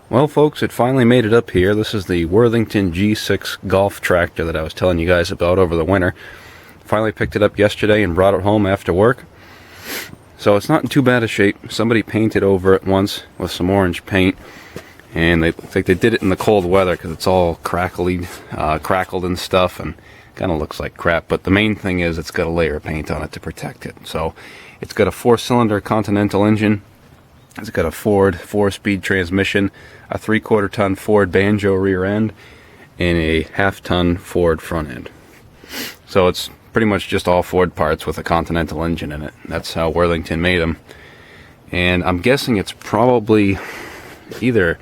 Well, folks, it finally made it up here. This is the Worthington G-6 golf tractor that I was telling you guys about over the winter. Finally picked it up yesterday and brought it home after work. So it's not in too bad a shape. Somebody painted over it once with some orange paint, and they think they did it in the cold weather because it's all crackled and stuff, and kind of looks like crap. But the main thing is it's got a layer of paint on it to protect it. So it's got a 4-cylinder Continental engine. It's got a Ford 4-speed transmission, a 3/4 ton Ford Banjo rear end, and a 1/2 ton Ford front end. So it's pretty much just all Ford parts with a Continental engine in it. That's how Worthington made them. And I'm guessing it's probably either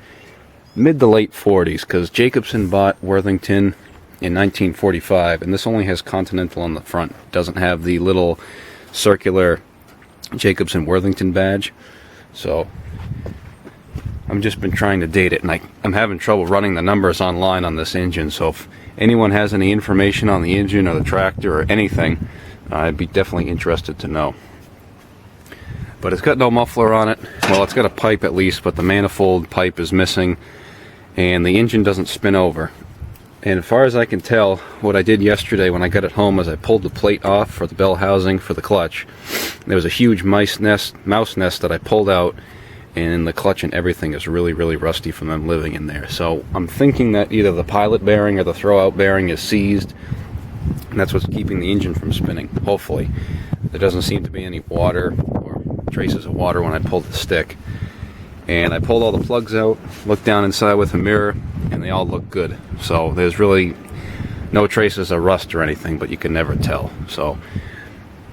mid to late 40s, because Jacobsen bought Worthington in 1945, and this only has Continental on the front. It doesn't have the little circular Jacobsen Worthington badge. So I've just been trying to date it, and I'm having trouble running the numbers online on this engine. So if anyone has any information on the engine or the tractor or anything, I'd be definitely interested to know. But it's got no muffler on it. Well, it's got a pipe at least, but the manifold pipe is missing, and the engine doesn't spin over. And as far as I can tell, what I did yesterday when I got it home is I pulled the plate off for the bell housing for the clutch. There was a huge mouse nest that I pulled out, and the clutch and everything is really, really rusty from them living in there. So I'm thinking that either the pilot bearing or the throwout bearing is seized, and that's what's keeping the engine from spinning, hopefully. There doesn't seem to be any water or traces of water when I pulled the stick. And I pulled all the plugs out, looked down inside with a mirror, and they all look good. So there's really no traces of rust or anything, but you can never tell. So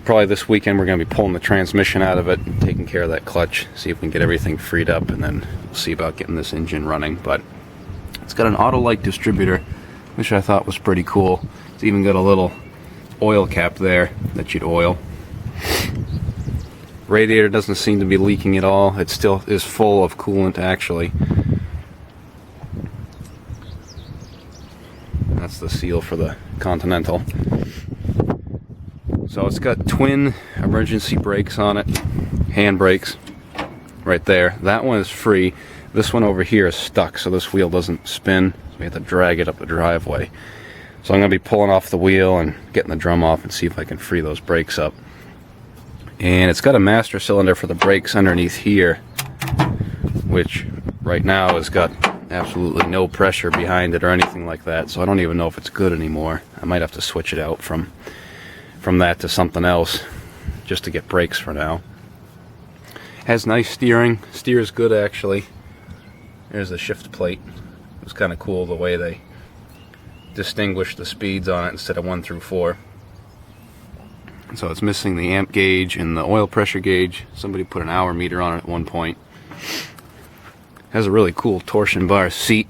probably this weekend we're going to be pulling the transmission out of it and taking care of that clutch, see if we can get everything freed up, and then we'll see about getting this engine running. But it's got an auto-light distributor, which I thought was pretty cool. It's even got a little oil cap there that you'd oil. Radiator doesn't seem to be leaking at all. It still is full of coolant, actually. That's the seal for the Continental. So it's got twin emergency brakes on it, hand brakes right there. That one is free. This one over here is stuck, so this wheel doesn't spin. So we have to drag it up the driveway. So I'm going to be pulling off the wheel and getting the drum off and see if I can free those brakes up. And it's got a master cylinder for the brakes underneath here, which right now has got absolutely no pressure behind it or anything like that. So I don't even know if it's good anymore. I might have to switch it out from that to something else just to get brakes for now. Has nice steering. Steers good, actually. There's the shift plate. It was kind of cool the way they distinguished the speeds on it instead of 1 through 4. So it's missing the amp gauge and the oil pressure gauge. Somebody put an hour meter on it at one point. Has a really cool torsion bar seat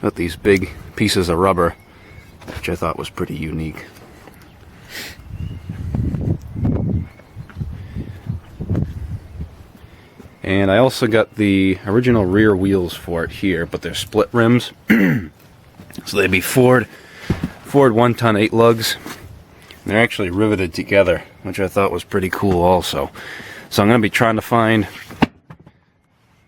with these big pieces of rubber, which I thought was pretty unique. And I also got the original rear wheels for it here, but they're split rims. So they'd be Ford 1-ton 8 lugs. They're actually riveted together, which I thought was pretty cool also. So I'm going to be trying to find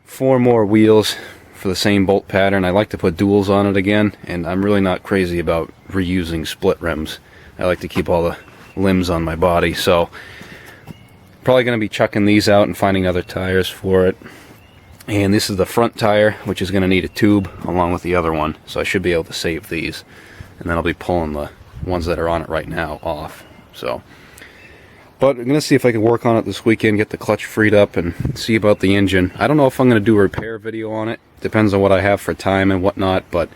4 more wheels for the same bolt pattern. I like to put duals on it again, and I'm really not crazy about reusing split rims. I like to keep all the limbs on my body, so probably going to be chucking these out and finding other tires for it. And this is the front tire, which is going to need a tube along with the other one, so I should be able to save these. And then I'll be pulling the ones that are on it right now off. So, but I'm going to see if I can work on it this weekend, get the clutch freed up, and see about the engine. I don't know if I'm going to do a repair video on it. Depends on what I have for time and whatnot, but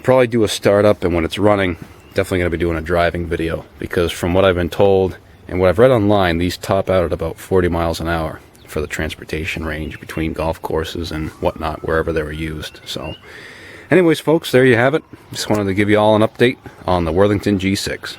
probably do a startup, and when it's running, definitely going to be doing a driving video, because from what I've been told and what I've read online, these top out at about 40 miles an hour for the transportation range between golf courses and whatnot, wherever they were used. So anyways, folks, there you have it. Just wanted to give you all an update on the Worthington G6.